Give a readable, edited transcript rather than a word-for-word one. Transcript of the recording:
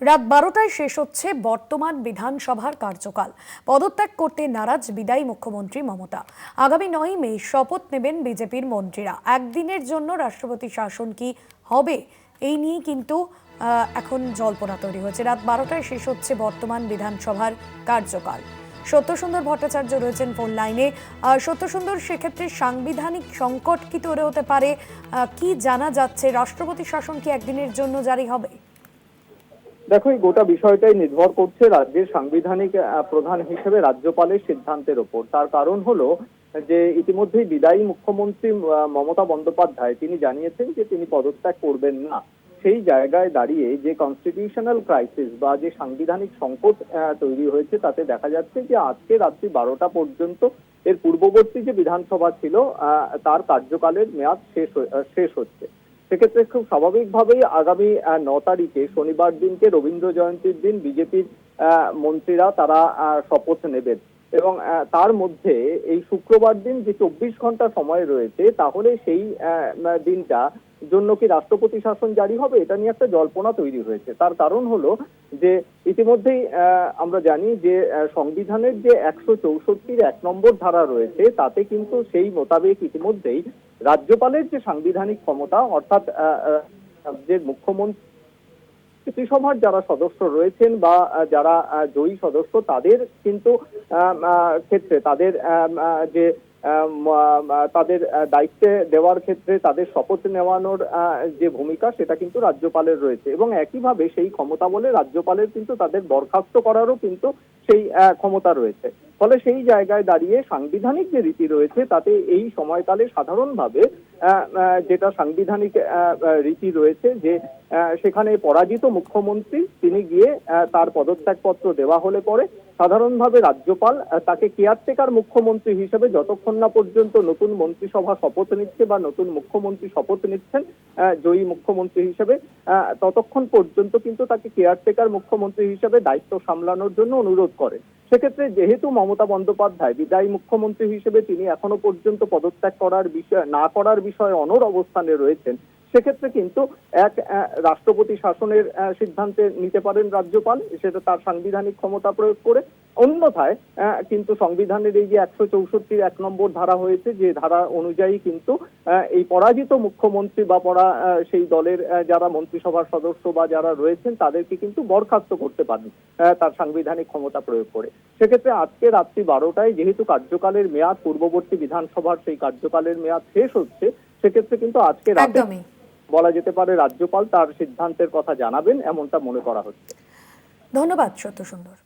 রাত 12টায় শেষ হচ্ছে বর্তমান বিধানসভার কার্যকাল। পদত্যাগ করতে নারাজ বিদায়ী মুখ্যমন্ত্রী মমতা। আগামী 9 মে শপথ নেবেন বিজেপির মন্ত্রীরা। একদিনের জন্য রাষ্ট্রপতি শাসন কি হবে, এই নিয়ে কিন্তু এখন জল্পনা তৈরি হয়েছে। রাত 12টায় শেষ হচ্ছে বর্তমান বিধানসভার কার্যকাল। সত্যসুন্দর ভট্টাচার্য রয়েছেন ফোন লাইনে। সত্যসুন্দর, সেক্ষেত্রে সাংবিধানিক সংকট কি তৈরি হতে পারে? কি জানা যাচ্ছে? রাষ্ট্রপতি শাসন কি একদিনের জন্য জারি হবে? দেখো, এই গোটা বিষয়টাই নির্ভর করছে রাজ্যের সাংবিধানিক প্রধান হিসেবে রাজ্যপালের সিদ্ধান্তের ওপর। তার কারণ হলো যে ইতিমধ্যেই বিদায়ী মুখ্যমন্ত্রী মমতা বন্দ্যোপাধ্যায় তিনি জানিয়েছেন যে তিনি পদত্যাগ করবেন না। সেই জায়গায় দাঁড়িয়ে যে কনস্টিটিউশনাল ক্রাইসিস বা যে সাংবিধানিক সংকট তৈরি হয়েছে, তাতে দেখা যাচ্ছে যে আজকে রাত্রি 12টা পর্যন্ত এর পূর্ববর্তী যে বিধানসভা ছিল তার কার্যকালের মেয়াদ শেষ হচ্ছে। সেক্ষেত্রে খুব স্বাভাবিকভাবেই আগামী 9 তারিখে শনিবার দিনকে রবীন্দ্র জয়ন্তীর দিন বিজেপির মন্ত্রীরা তারা শপথ নেবেন এবং তার মধ্যে এই শুক্রবার দিন যে 24 ঘন্টা সময় রয়েছে, তাহলে সেই দিনটা জন্য কি রাষ্ট্রপতি শাসন জারি হবে, এটা নিয়ে একটা জল্পনা তৈরি হয়েছে। তার কারণ হলো যে ইতিমধ্যেই আমরা জানি যে সংবিধানের যে 164-র 1 নম্বর ধারা রয়েছে, তাতে কিন্তু সেই মোতাবেক ইতিমধ্যেই রাজ্যপালের যে সাংবিধানিক ক্ষমতা, অর্থাৎ রাজ্যের মুখ্যমন্ত্রী মন্ত্রিসভার যারা সদস্য রয়েছেন বা যারা জয়ী সদস্য, তাদের কিন্তু ক্ষেত্রে তাদের যে তাদের দায়িত্বে দেওয়ার ক্ষেত্রে তাদের শপথ নেওয়ানোর যে ভূমিকা, সেটা কিন্তু রাজ্যপালের রয়েছে এবং একইভাবে সেই ক্ষমতা বলে রাজ্যপালের কিন্তু তাদের বরখাস্ত করারও কিন্তু সেই ক্ষমতা রয়েছে। ফলে সেই জায়গায় দাঁড়িয়ে সাংবিধানিক যে রীতি রয়েছে, তাতে এই সময়কালে সাধারণভাবে যেটা সাংবিধানিক রীতি রয়েছে যে সেখানে পরাজিত মুখ্যমন্ত্রী তিনি গিয়ে তার পদত্যাগপত্র দেওয়া হলে পরে সাধারণভাবে রাজ্যপাল তাকে কেয়ারটেকার মুখ্যমন্ত্রী হিসেবে, যতক্ষণ না পর্যন্ত নতুন মন্ত্রিসভা শপথ নিচ্ছে বা নতুন মুখ্যমন্ত্রী শপথ নিচ্ছেন জয়ী মুখ্যমন্ত্রী হিসেবে, ততক্ষণ পর্যন্ত কিন্তু তাকে কেয়ারটেকার মুখ্যমন্ত্রী হিসেবে দায়িত্ব সামলানোর জন্য অনুরোধ করে। সেক্ষেত্রে যেহেতু মমতা বন্দ্যোপাধ্যায় বিদায়ী মুখ্যমন্ত্রী হিসেবে তিনি এখনো পর্যন্ত পদত্যাগ করার বিষয়ে অনড় অবস্থানে রয়েছেন, সেক্ষেত্রে কিন্তু এক রাষ্ট্রপতি শাসনের সিদ্ধান্তে নিতে পারেন রাজ্যপাল, সেটা তার সাংবিধানিক ক্ষমতা প্রয়োগ করে। অন্যথায় কিন্তু সংবিধানের এই যে 164-র 1 নম্বর ধারা হয়েছে, যে ধারা অনুযায়ী কিন্তু এই পরাজিত মুখ্যমন্ত্রী বা সেই দলের যারা মন্ত্রিসভার সদস্য বা যারা রয়েছেন, তাদেরকে কিন্তু বরখাস্ত করতে পারেন তার সাংবিধানিক ক্ষমতা প্রয়োগ করে। সেক্ষেত্রে আজকে রাত্রি 12টায় যেহেতু কার্যকালের মেয়াদ, পূর্ববর্তী বিধানসভার সেই কার্যকালের মেয়াদ শেষ হচ্ছে, সেক্ষেত্রে কিন্তু আজকে রাতে বলা যেতে পারে রাজ্যপাল তার সিদ্ধান্তের কথা জানাবেন, এমনটা মনে করা হচ্ছে। ধন্যবাদ সত্যসুন্দর।